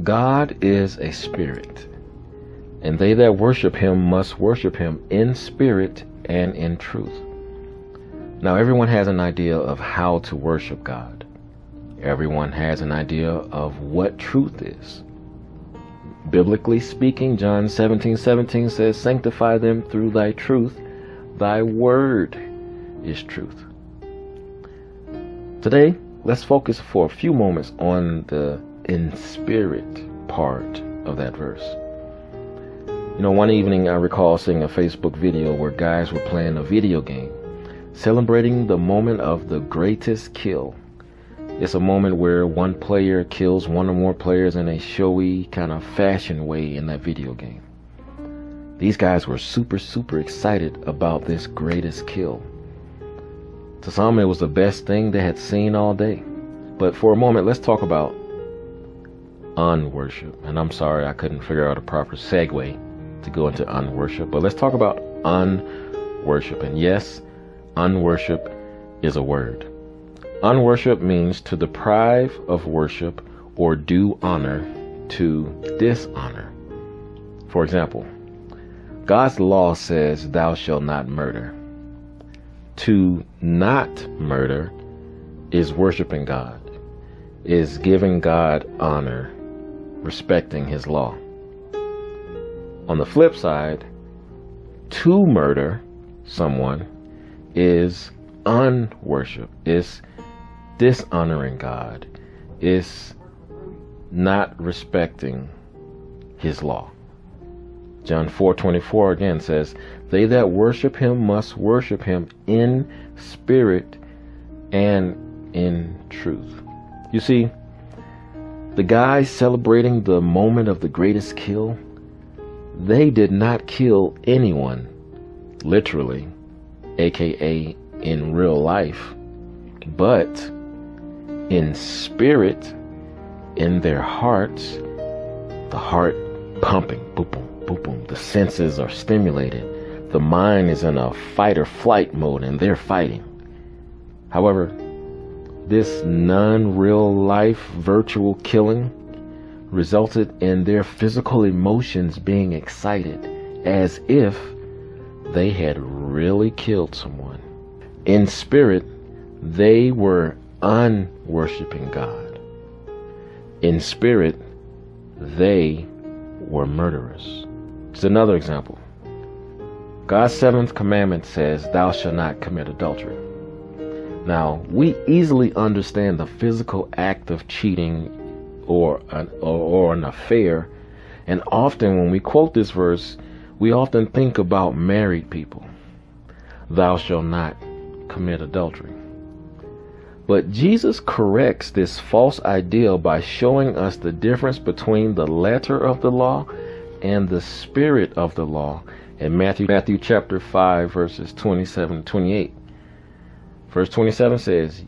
God is a spirit, and they that worship him must worship him in spirit and in truth. Now, everyone has an idea of how to worship God. Everyone has an idea of what truth is. Biblically speaking, John 17:17 says, "Sanctify them through thy truth. Thy word is truth." Today, let's focus for a few moments on the in spirit part of that verse. You know, one evening I recall seeing a Facebook video where guys were playing a video game, celebrating the moment of the greatest kill. It's a moment where one player kills one or more players in a showy kind of fashion way in that video game. These guys were super excited about this greatest kill. To some, it was the best thing they had seen all day. But for a moment, let's talk about unworship. And I'm sorry, I couldn't figure out a proper segue to go into unworship. But let's talk about unworship. And yes, unworship is a word. Unworship means to deprive of worship or do honor to dishonor. For example, God's law says, "Thou shalt not murder." To not murder is worshiping God, is giving God honor, respecting his law. On the flip side, to murder someone is unworship, is dishonoring God, is not respecting his law. John 4:24 again says, "They that worship him must worship him in spirit and in truth." You see, the guys celebrating the moment of the greatest kill, they did not kill anyone, literally, aka in real life, but in spirit, in their hearts, the heart pumping, boom, boom, boom, boom. The senses are stimulated. The mind is in a fight or flight mode and they're fighting. However, this non-real life virtual killing resulted in their physical emotions being excited as if they had really killed someone. In spirit, they were unworshiping God. In spirit, they were murderers. It's another example. God's seventh commandment says, "Thou shalt not commit adultery." Now, we easily understand the physical act of cheating or an affair, and often when we quote this verse, we often think about married people. "Thou shalt not commit adultery." But Jesus corrects this false ideal by showing us the difference between the letter of the law and the spirit of the law in Matthew chapter 5, verses 27 and 28. Verse 27 says,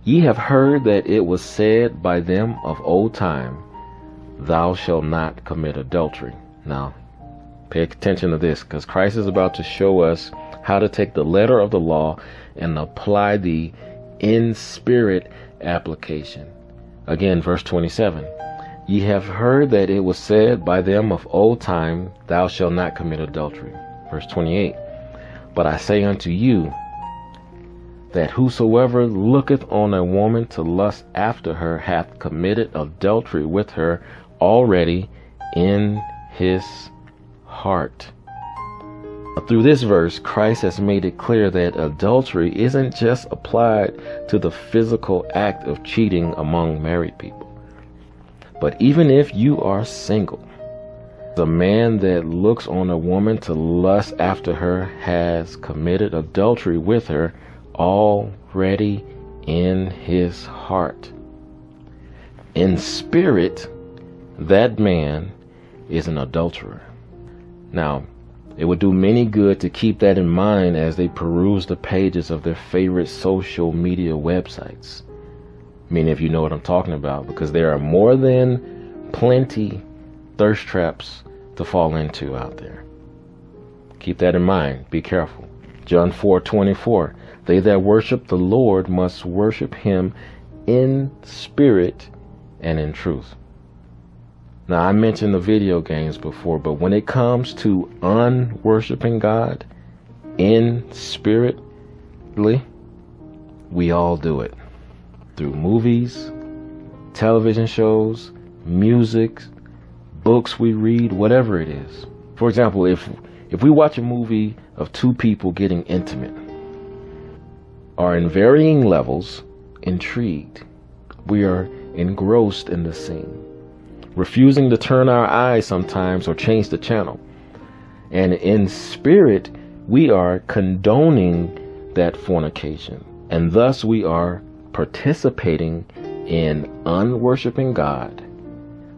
"Ye have heard that it was said by them of old time, Thou shalt not commit adultery." Now, pay attention to this, because Christ is about to show us how to take the letter of the law and apply the in spirit application. Again, verse 27. "Ye have heard that it was said by them of old time, Thou shalt not commit adultery." Verse 28. "But I say unto you, that whosoever looketh on a woman to lust after her hath committed adultery with her already in his heart." Through this verse, Christ has made it clear that adultery isn't just applied to the physical act of cheating among married people. But even if you are single, the man that looks on a woman to lust after her has committed adultery with her already in his heart. In spirit, that man is an adulterer. Now, it would do many good to keep that in mind as they peruse the pages of their favorite social media websites. Many of you know what I'm talking about, because there are more than plenty thirst traps to fall into out there. Keep that in mind. Be careful. John 4:24. "They that worship the Lord must worship him in spirit and in truth." Now, I mentioned the video games before, but when it comes to unworshiping God in spiritly, we all do it through movies, television shows, music, books we read, whatever it is. For example, if we watch a movie of two people getting intimate, are in varying levels intrigued, we are engrossed in the scene, refusing to turn our eyes sometimes or change the channel. And in spirit, we are condoning that fornication. And thus we are participating in unworshiping God,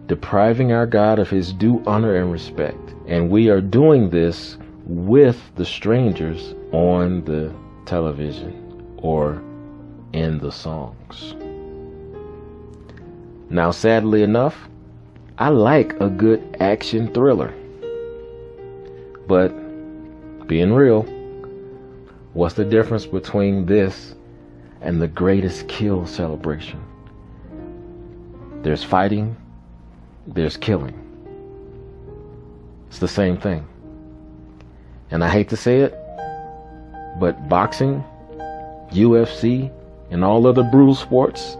depriving our God of his due honor and respect. And we are doing this with the strangers on the television or in the songs. Now, sadly enough, I like a good action thriller. But being real, what's the difference between this and the greatest kill celebration? There's fighting, there's killing. It's the same thing. And I hate to say it, but boxing, UFC, and all other brutal sports,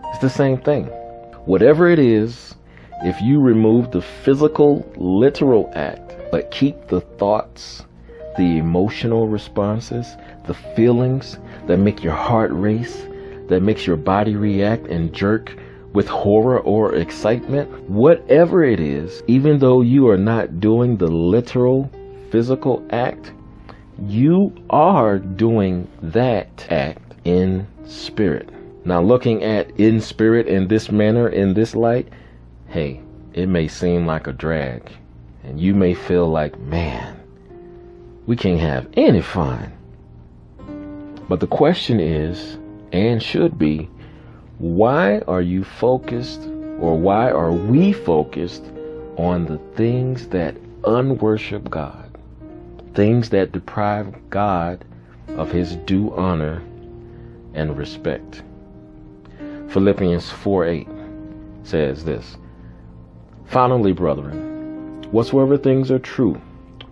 it's the same thing. Whatever it is, if you remove the physical, literal act, but keep the thoughts, the emotional responses, the feelings that make your heart race, that makes your body react and jerk with horror or excitement, whatever it is, even though you are not doing the literal physical act, you are doing that act in spirit. Now, looking at in spirit in this manner, in this light, hey, it may seem like a drag, and you may feel like, man, we can't have any fun. But the question is, and should be, why are you focused, or why are we focused on the things that unworship God, things that deprive God of his due honor and respect? Philippians 4:8 says this: finally, brethren, whatsoever things are true,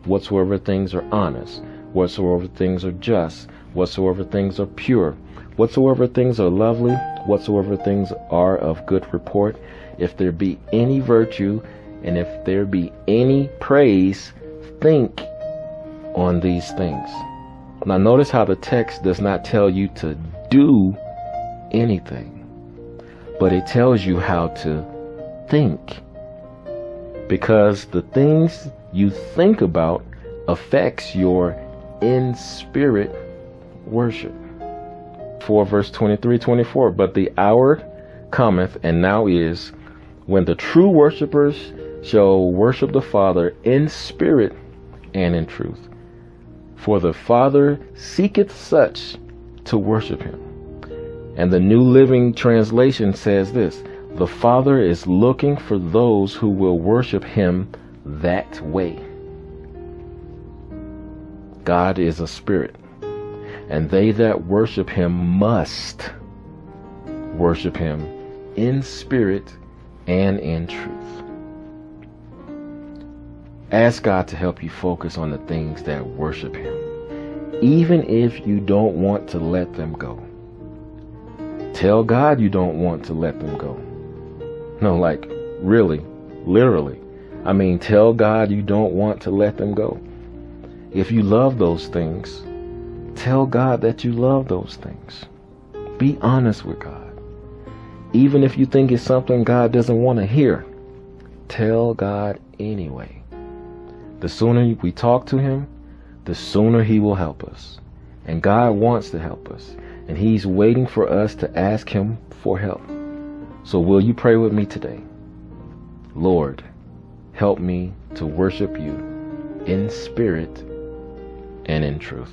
whatsoever things are honest, whatsoever things are just, whatsoever things are pure, whatsoever things are lovely, whatsoever things are of good report, if there be any virtue, and if there be any praise, think on these things. Now, notice how the text does not tell you to do anything, but it tells you how to think, because the things you think about affects your in-spirit worship. 4 verse 23-24, but the hour cometh, and now is, when the true worshipers shall worship the Father in spirit and in truth. For the Father seeketh such to worship him. And the New Living Translation says this: the Father is looking for those who will worship him that way. God is a spirit, and they that worship him must worship him in spirit and in truth. Ask God to help you focus on the things that worship him, even if you don't want to let them go. Tell God you don't want to let them go. No, like really, literally. I mean, tell God you don't want to let them go. If you love those things, tell God that you love those things. Be honest with God. Even if you think it's something God doesn't want to hear, tell God anyway. The sooner we talk to him, the sooner he will help us. And God wants to help us, and he's waiting for us to ask him for help. So will you pray with me today? Lord, help me to worship you in spirit and in truth.